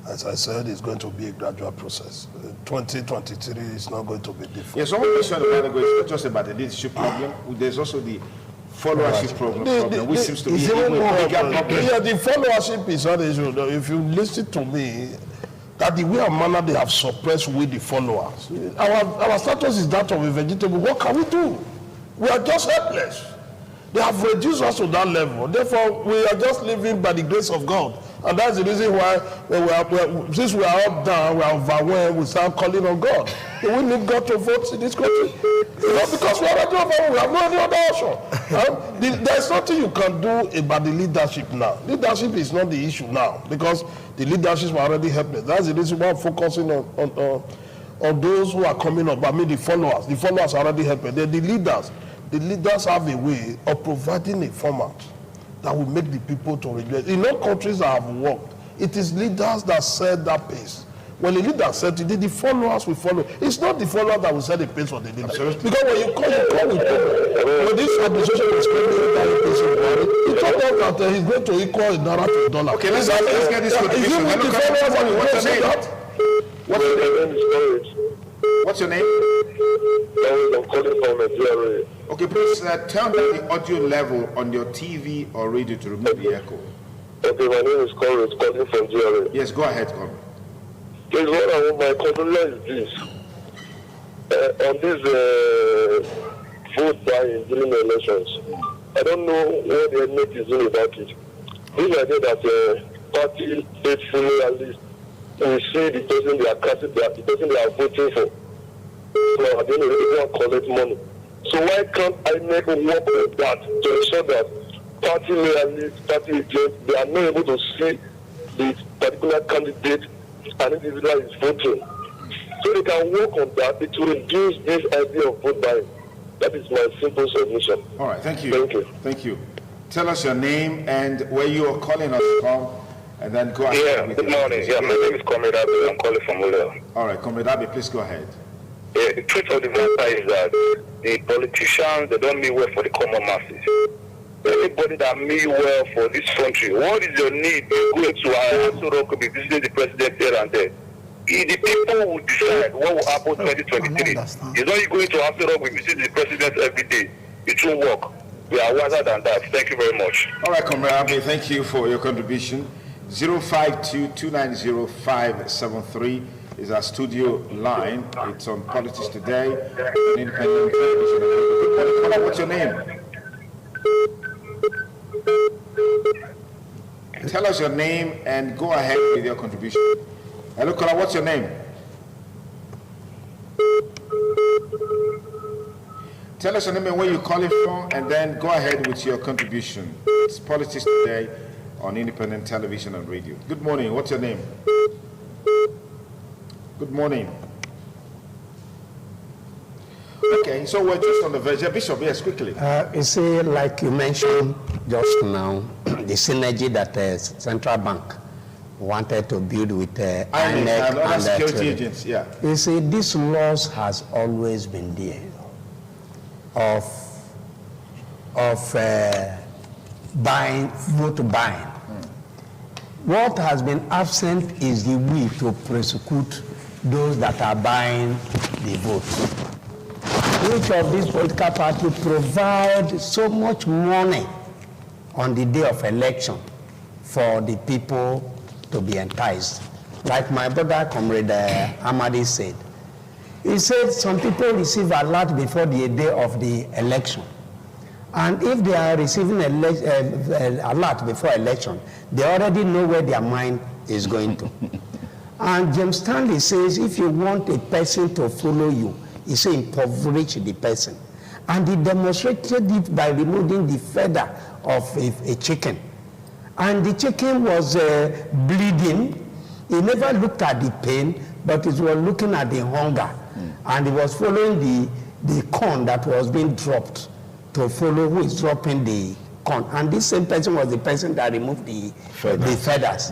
As I said, it's going to be a gradual process. 2023 is not going to be different. Yes, someone mentioned a while ago, it's not just about the leadership problem. There's also the followership problem, which seems to be a bigger problem. Yeah, the followership is not an issue. If you listen to me, that the way and manner they have suppressed with the followers. Our status is that of a vegetable. What can we do? We are just helpless. They have reduced us to that level. Therefore, we are just living by the grace of God. And that's the reason why, since we are up down, we are overwhelmed, we start calling on God. We need God to vote in this country. Because we are already overwhelmed, we have no other option. There's nothing you can do about the leadership now. Leadership is not the issue now, because the leadership are already helpless. That's the reason why I'm focusing on those who are coming up. I mean, the followers. The followers are already helpless. They're the leaders. The leaders have a way of providing a format that will make the people to regret. In all countries that have worked, it is leaders that set that pace. When the leader set it, the followers will follow. It's not the follower that will set the pace for the leader. Absolutely. Because when you come with problem. When this administration was spending that pace of money, he told us that he's going to equal a naira to a dollar. Okay, let's get this contribution. What's your name? I'm calling from Nigeria. Okay, please turn down the audio level on your TV or radio to remove the echo. Okay, my name is calling from Nigeria. Yes, go ahead, Colin. Please, what I want my condolence is this. On this vote buying during the elections, I don't know what the NEC is doing about it. This idea that party faithfully at least will see the person they are casting, the person they are voting for. So at the end of the day, they collect money. So why can't INEC work with that to ensure that party loyalists, party agents, they are not able to see the particular candidate and individual is voting? So they can work on that. It will reduce this idea of vote buying. That is my simple submission. All right, thank you. Thank you. Thank you. Tell us your name and where you are calling us from, and then go ahead. Yeah, good morning. Yeah, my name is Comrade Abbey. I'm calling from Uleo. All right, Comrade Abbey, please go ahead. Yeah, the truth of the matter is that the politicians, they don't mean well for the common masses. Anybody that mean well for this country, what is your need to go to Activism to be visiting the president here and there? The people will decide what will happen 2023. It's not you going to Activism, we visit the president every day. It won't work. We are wiser than that. Thank you very much. All right, Comrade Abbey, thank you for your contribution. 052-290-573 is our studio line. It's on Politics Today, an independent television. What's your name? Tell us your name and go ahead with your contribution. Hello, caller, what's your name? Tell us your name and where you're calling from, and then go ahead with your contribution. It's Politics Today on Independent Television and Radio. Good morning. What's your name? Good morning. Okay, so we're just on the verge. Bishop, yes, quickly. You see, like you mentioned just now, the synergy that the central bank wanted to build with INEC and other security agents, yeah. You see, this laws has always been there of buying, vote buying. What has been absent is the will to prosecute those that are buying the votes. Each of these political parties provide so much money on the day of election for the people to be enticed. Like my brother, Comrade Amadi said, he said some people receive alert before the day of the election. And if they are receiving alert before election, they already know where their mind is going to. And James Stanley says, if you want a person to follow you, he said impoverish the person. And he demonstrated it by removing the feather of a chicken. And the chicken was bleeding. He never looked at the pain, but he was looking at the hunger. And he was following the corn that was being dropped to follow who is dropping the corn. And this same person was the person that removed the feathers.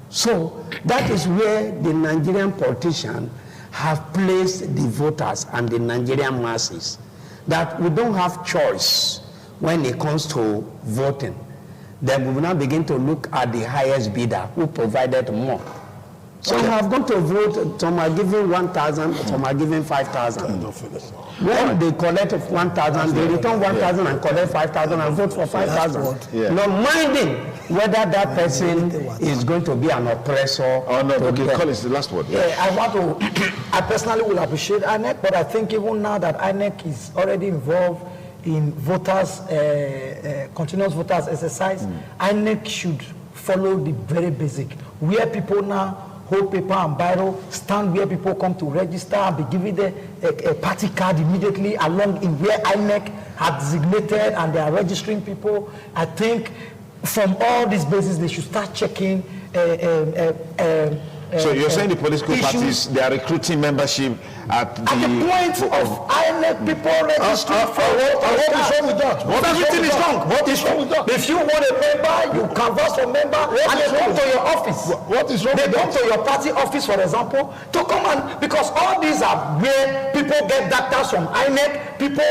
So that is where the Nigerian politicians have placed the voters and the Nigerian masses, that we don't have choice when it comes to voting. Then we will now begin to look at the highest bidder who provided more. Some have gone to vote, some are giving 1,000, some are giving 5,000. When they collect 1,000, they return 1,000 and collect 5,000 and vote for 5,000. Not minding whether that person is going to be an oppressor. Oh no, okay, call is the last word. I personally will appreciate INEC, but I think even now that INEC is already involved in voters, continuous voters exercise, INEC should follow the very basic, where people now hold paper and biro, stand where people come to register and be given a party card immediately along in where INEC had designated and they are registering people. I think from all these bases they should start checking so you're saying the political parties, they are recruiting membership at the point of INEC people registering for what is wrong with that? Everything is wrong. What is wrong with that? If you want a member, you canvass for member and they come to your office. What is wrong with that? They come to your party office, for example, to come and, because all these are where people get data from INEC, people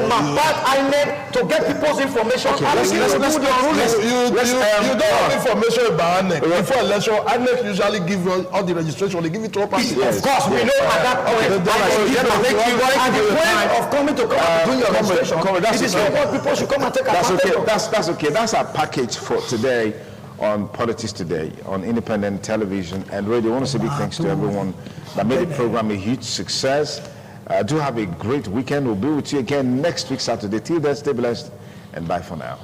map out INEC to get people's information. Let's do the rules. You don't have information about INEC. Before election, INEC usually give all the registration, they give it to all parties. Of course, we know at that point. At the point of coming to do your registration, it is what people should come and take advantage of. That's okay. That's our package for today on Politics Today on Independent Television and Radio. I want to say big thanks to everyone that made the program a huge success. Do have a great weekend. We'll be with you again next week, Saturday. Till then, stay blessed and bye for now.